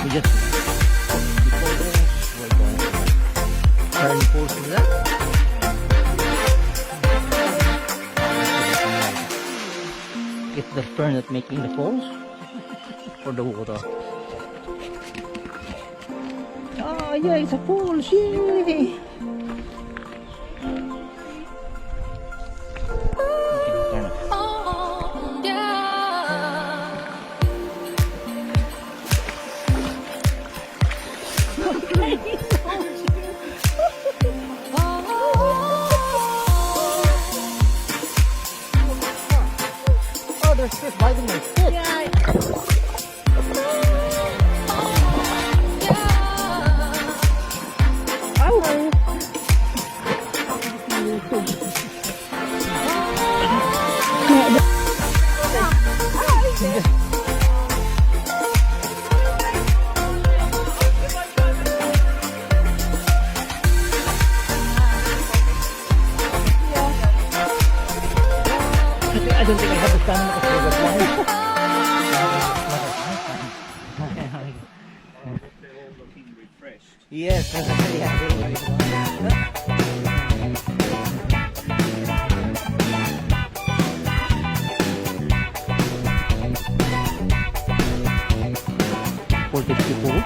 We just before this, we're going to turn poles nila. It's the turn at making the poles for the water. Ah, yeah, it's a pool. Yay! Oh, there's fish biting my foot. I don't think I have the stamina to play that long. They're all looking refreshed. Yes, yeah, for the people.